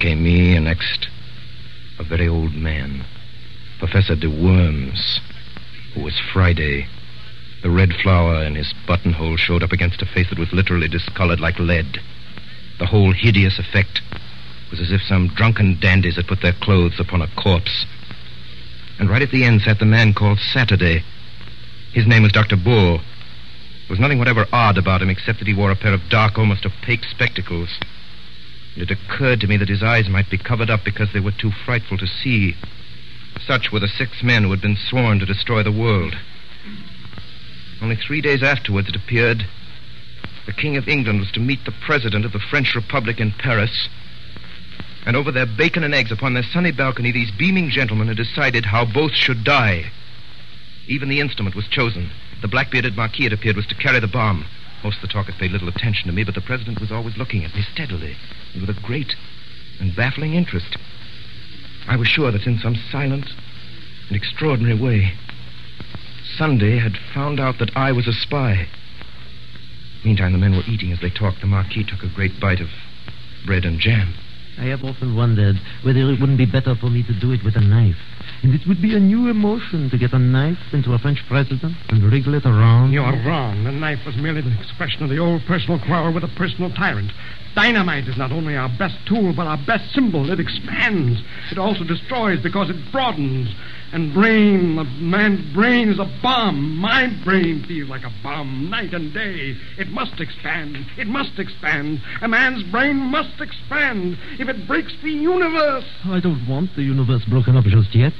came me, and next, a very old man, Professor de Worms, who was Friday. The red flower in his buttonhole showed up against a face that was literally discolored like lead. The whole hideous effect was as if some drunken dandies had put their clothes upon a corpse. And right at the end sat the man called Saturday. His name was Dr. Bull. There was nothing whatever odd about him except that he wore a pair of dark, almost opaque spectacles. And it occurred to me that his eyes might be covered up because they were too frightful to see. Such were the 6 men who had been sworn to destroy the world. Only 3 days afterwards, it appeared, the King of England was to meet the President of the French Republic in Paris. And over their bacon and eggs upon their sunny balcony, these beaming gentlemen had decided how both should die. Even the instrument was chosen. The black-bearded Marquis, it appeared, was to carry the bomb. Most of the talkers paid little attention to me, but the President was always looking at me steadily and with a great and baffling interest. I was sure that in some silent and extraordinary way, Sunday had found out that I was a spy. Meantime, the men were eating as they talked. The Marquis took a great bite of bread and jam. I have often wondered whether it wouldn't be better for me to do it with a knife. And it would be a new emotion to get a knife into a French president and wriggle it around. You're wrong. The knife was merely the expression of the old personal quarrel with a personal tyrant. Dynamite is not only our best tool, but our best symbol. It expands. It also destroys because it broadens. And a man's brain is a bomb. My brain feels like a bomb night and day. It must expand. It must expand. A man's brain must expand. If it breaks the universe. I don't want the universe broken up just yet.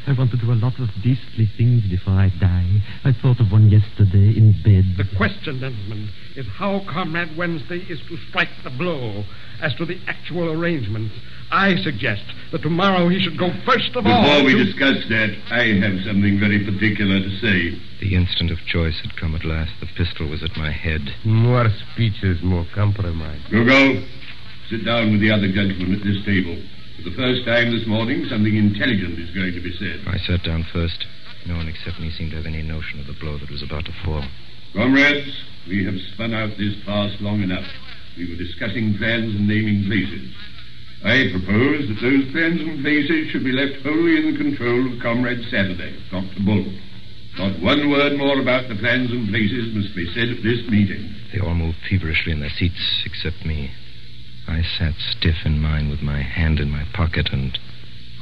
I want to do a lot of beastly things before I die. I thought of one yesterday in bed. The question, gentlemen, is how Comrade Wednesday is to strike the blow. As to the actual arrangements, I suggest that tomorrow he should go first of all. Before we discuss that, I have something very particular to say. The instant of choice had come at last. The pistol was at my head. More speeches, more compromise. Go. Sit down with the other gentlemen at this table. For the first time this morning, something intelligent is going to be said. I sat down first. No one except me seemed to have any notion of the blow that was about to fall. Comrades, we have spun out this farce long enough. We were discussing plans and naming places. I propose that those plans and places should be left wholly in the control of Comrade Saturday, Dr. Bull. Not one word more about the plans and places must be said at this meeting. They all moved feverishly in their seats, except me. I sat stiff in mine with my hand in my pocket and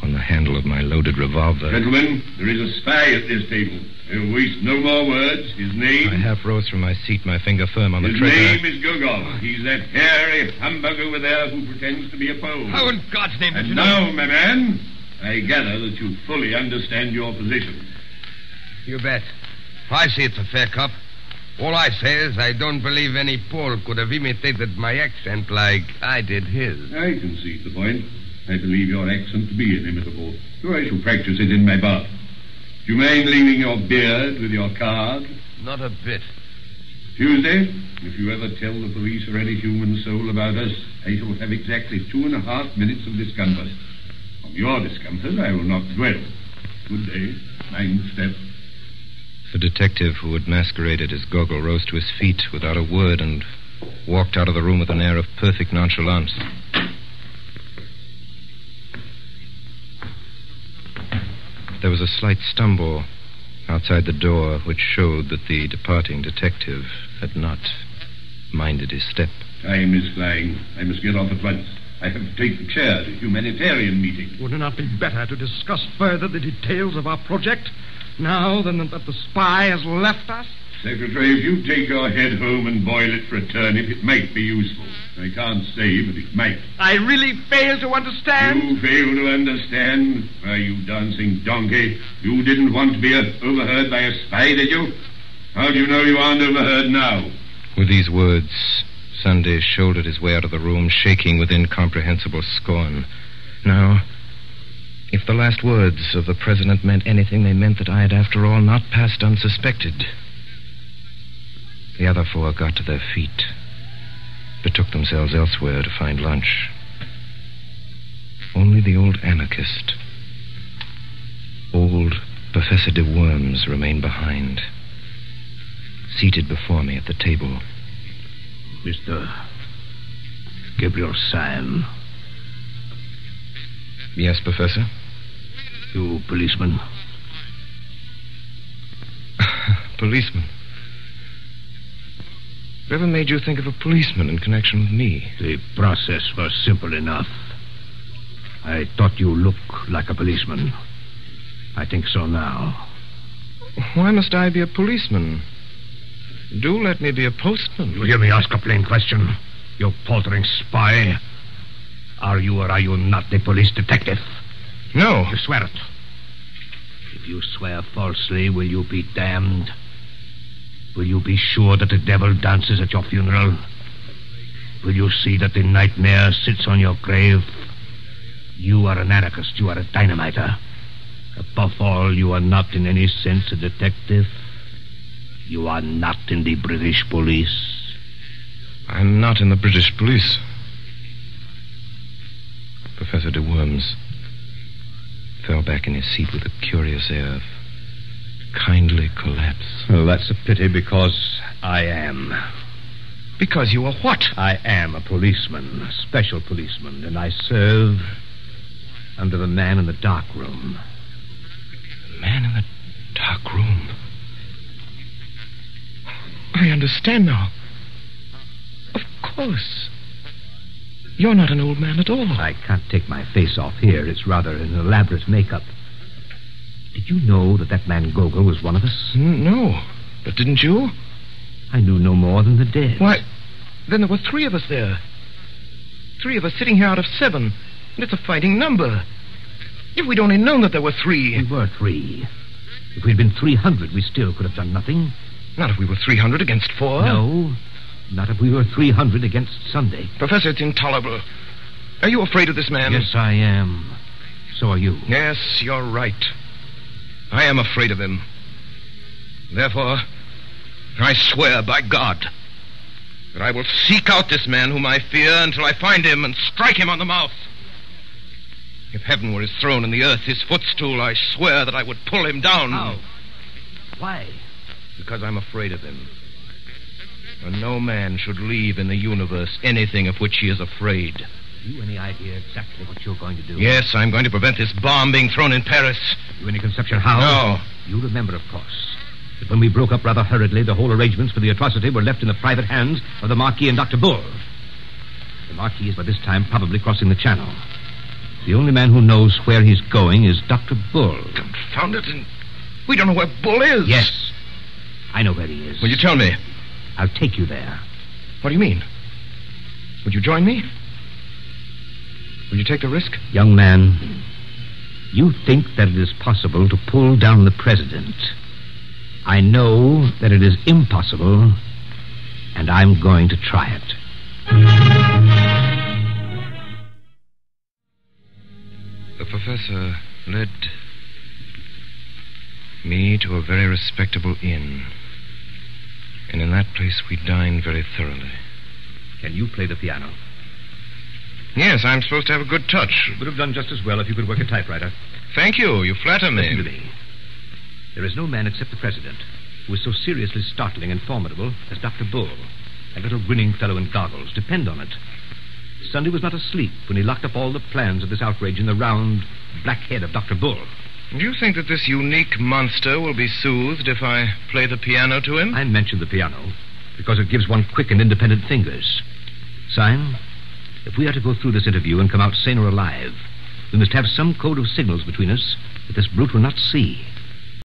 on the handle of my loaded revolver. Gentlemen, there is a spy at this table. I will waste no more words. His name... I half rose from my seat, my finger firm on the trigger. His name is Gogol. He's that hairy humbug over there who pretends to be a Pole. How in God's name did you know? And now, my man, I gather that you fully understand your position. You bet. I see it's a fair cop. All I say is I don't believe any Pole could have imitated my accent like I did his. I concede the point. I believe your accent to be inimitable, so I shall practice it in my bath. Do you mind leaving your beard with your card? Not a bit. Tuesday, if you ever tell the police or any human soul about us, I shall have exactly 2.5 minutes of discomfort. On your discomfort, I will not dwell. Good day. Mind the step. The detective who had masqueraded as Gogol rose to his feet without a word and walked out of the room with an air of perfect nonchalance. There was a slight stumble outside the door, which showed that the departing detective had not minded his step. Time is flying. I must get off at once. I have to take the chair at a humanitarian meeting. Would it not be better to discuss further the details of our project now than that the spy has left us? Secretary, if you take your head home and boil it for a turnip, it might be useful. I can't say, but it might. I really fail to understand. You fail to understand? Why, you dancing donkey. You didn't want to be overheard by a spy, did you? How do you know you aren't overheard now? With these words, Sunday shouldered his way out of the room, shaking with incomprehensible scorn. Now, if the last words of the president meant anything, they meant that I had, after all, not passed unsuspected. The other 4 got to their feet, betook themselves elsewhere to find lunch. Only the old anarchist, old Professor de Worms, remained behind, seated before me at the table. Mr. Gabriel Syme, Yes, Professor? You policeman? Policeman? Whatever made you think of a policeman in connection with me? The process was simple enough. I thought you looked like a policeman. I think so now. Why must I be a policeman? Do let me be a postman. You hear me ask a plain question? You paltering spy. Are you or are you not a police detective? No. You swear it. If you swear falsely, will you be damned? Will you be sure that the devil dances at your funeral? Will you see that the nightmare sits on your grave? You are an anarchist. You are a dynamiter. Above all, you are not in any sense a detective. You are not in the British police. I'm not in the British police. Professor de Worms fell back in his seat with a curious air of kindly collapse. Well, that's a pity because I am. Because you are what? I am a policeman, a special policeman, and I serve under the man in the dark room. The man in the dark room? I understand now. Of course. You're not an old man at all. I can't take my face off here. It's rather an elaborate makeup. Did you know that man Gogol was one of us? No. But didn't you? I knew no more than the dead. Why, then there were 3 of us there. 3 of us sitting here out of 7. And it's a fighting number. If we'd only known that there were 3. We were 3. If we'd been 300, we still could have done nothing. Not if we were 300 against 4. No. Not if we were 300 against Sunday. Professor, it's intolerable. Are you afraid of this man? Yes, I am. So are you. Yes, you're right. I am afraid of him. Therefore, I swear by God that I will seek out this man whom I fear until I find him and strike him on the mouth. If heaven were his throne and the earth his footstool, I swear that I would pull him down. How? Why? Because I'm afraid of him. And no man should leave in the universe anything of which he is afraid. Have you any idea exactly what you're going to do? Yes, I'm going to prevent this bomb being thrown in Paris. Have you any conception how? No. You remember, of course, that when we broke up rather hurriedly, the whole arrangements for the atrocity were left in the private hands of the Marquis and Dr. Bull. The Marquis is by this time probably crossing the Channel. The only man who knows where he's going is Dr. Bull. Confound it, and we don't know where Bull is. Yes. I know where he is. Will you tell me? I'll take you there. What do you mean? Would you join me? Will you take the risk? Young man, you think that it is possible to pull down the president. I know that it is impossible, and I'm going to try it. The professor led me to a very respectable inn. And in that place we dined very thoroughly. Can you play the piano? Yes, I'm supposed to have a good touch. You would have done just as well if you could work a typewriter. Thank you. You flatter me. Listen to me. There is no man except the president who is so seriously startling and formidable as Dr. Bull, that little grinning fellow in goggles. Depend on it. Sunday was not asleep when he locked up all the plans of this outrage in the round, black head of Dr. Bull. Do you think that this unique monster will be soothed if I play the piano to him? I mentioned the piano because it gives one quick and independent fingers. Syme, if we are to go through this interview and come out sane or alive, we must have some code of signals between us that this brute will not see.